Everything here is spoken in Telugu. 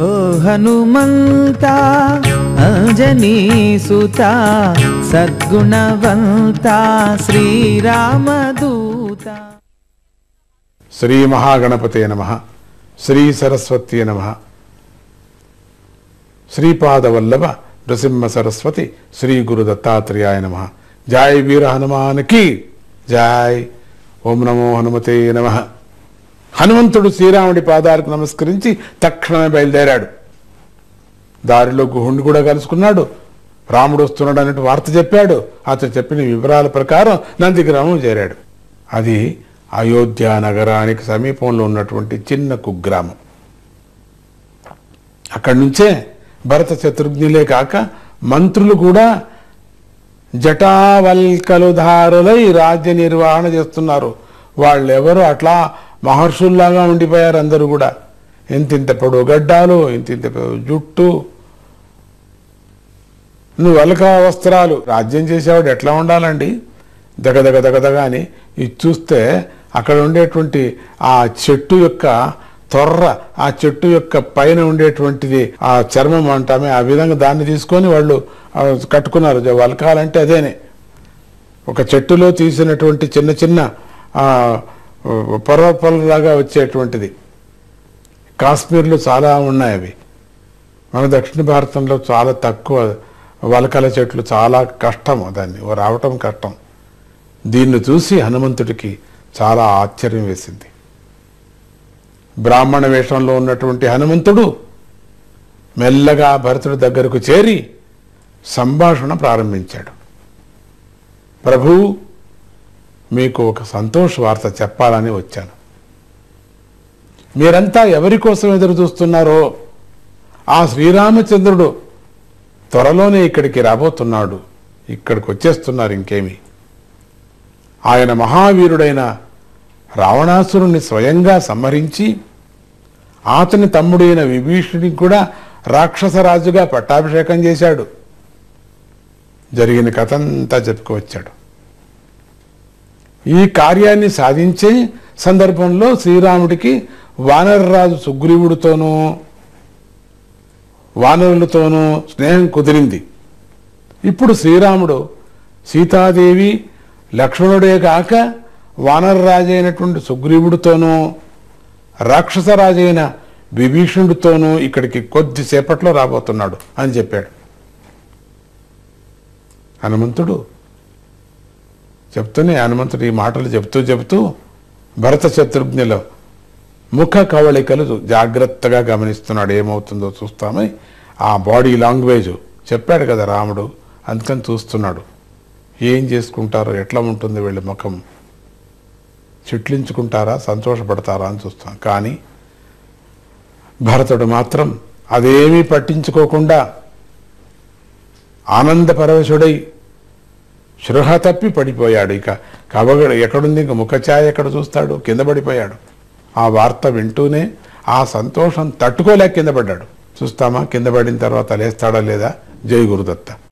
ఓ హనుమంత అంజనీ సుత సద్గుణవంత శ్రీరామదూత. శ్రీ మహాగణపతే నమః. శ్రీ సరస్వతీ నమః. శ్రీపాదవల్లభ నృసింహ సరస్వతి శ్రీ గురు దత్తాత్రేయాయ నమః. జై వీర హనుమానికి జై. ఓం నమో హనుమతే నమః. హనుమంతుడు శ్రీరాముడి పాదాలకు నమస్కరించి తక్షణమే బయలుదేరాడు. దారిలో గుహుణ్ణి కూడా కలుసుకున్నాడు. రాముడు వస్తున్నాడు అన్నట్టు వార్త చెప్పాడు. అతను చెప్పిన వివరాల ప్రకారం నందిగ్రామం చేరాడు. అది అయోధ్య నగరానికి సమీపంలో ఉన్నటువంటి చిన్న కుగ్రామం. అక్కడి నుంచే భరత శత్రుఘ్నులే కాక మంత్రులు కూడా జటావల్కలుధారులై రాజ్య నిర్వహణ చేస్తున్నారు. వాళ్ళెవరు అట్లా మహర్షుల్లాగా ఉండిపోయారు. అందరూ కూడా ఇంతింత పొడవు గడ్డాలు, ఇంతింత జుట్టు, నువ్వు వల్క వస్త్రాలు. రాజ్యం చేసేవాడు ఎట్లా ఉండాలండి? దగదగ దగదగ అని. ఇది చూస్తే అక్కడ ఉండేటువంటి ఆ చెట్టు యొక్క తొర్ర, ఆ చెట్టు యొక్క పైన ఉండేటువంటిది ఆ చర్మం అంటామే, ఆ విధంగా దాన్ని తీసుకొని వాళ్ళు కట్టుకున్నారు. వల్కాలంటే అదేనే, ఒక చెట్టులో తీసినటువంటి చిన్న చిన్న పొరలాగా వచ్చేటువంటిది. కాశ్మీర్లో చాలా ఉన్నాయి అవి. మన దక్షిణ భారతంలో చాలా తక్కువ వలకల చెట్లు, చాలా కష్టం, దాన్ని రావటం కష్టం. దీన్ని చూసి హనుమంతుడికి చాలా ఆశ్చర్యం వేసింది. బ్రాహ్మణ వేషంలో ఉన్నటువంటి హనుమంతుడు మెల్లగా భరతుడి దగ్గరకు చేరి సంభాషణ ప్రారంభించాడు. ప్రభు, మీకు ఒక సంతోష వార్త చెప్పాలని వచ్చాను. మీరంతా ఎవరి కోసం ఎదురు చూస్తున్నారో ఆ శ్రీరామచంద్రుడు త్వరలోనే ఇక్కడికి రాబోతున్నాడు. ఇక్కడికి వచ్చేస్తున్నారు. ఇంకేమి, ఆయన మహావీరుడైన రావణాసురుణ్ణి స్వయంగా సంహరించి అతని తమ్ముడైన విభీషణుడికి కూడా రాక్షసరాజుగా పట్టాభిషేకం చేశాడు. జరిగిన కథంతా చెప్పుకువచ్చాడు. ఈ కార్యాన్ని సాధించే సందర్భంలో శ్రీరాముడికి వానరరాజు సుగ్రీవుడితోనూ వానరులతోనూ స్నేహం కుదిరింది. ఇప్పుడు శ్రీరాముడు సీతాదేవి లక్ష్మణుడే కాక వానరరాజైనటువంటి సుగ్రీవుడితోనూ రాక్షసరాజైన విభీషణుడితోనూ ఇక్కడికి కొద్దిసేపట్లో రాబోతున్నాడు అని చెప్పాడు. హనుమంతుడు ఈ మాటలు చెప్తూ భరత శత్రుఘ్నుల ముఖ కవళికలు జాగ్రత్తగా గమనిస్తున్నాడు. ఏమవుతుందో చూస్తామని ఆ బాడీ లాంగ్వేజ్ చెప్పాడు కదా రాముడు, అందుకని చూస్తున్నాడు. ఏం చేసుకుంటారో, ఎట్లా ఉంటుంది వీళ్ళ ముఖం, చిట్లించుకుంటారా, సంతోషపడతారా అని చూస్తాం. కానీ భరతుడు మాత్రం అదేమీ పట్టించుకోకుండా ఆనందపరవశుడై శృహ తప్పి పడిపోయాడు. ఇక కవగడ ఎక్కడుంది, ఇంక ముఖఛాయ ఎక్కడ చూస్తాడు, కింద పడిపోయాడు. ఆ వార్త వింటూనే ఆ సంతోషం తట్టుకోలేక కింద పడ్డాడు. చూస్తామా కింద పడిన తర్వాత లేస్తాడా లేదా? జై గురుదత్త.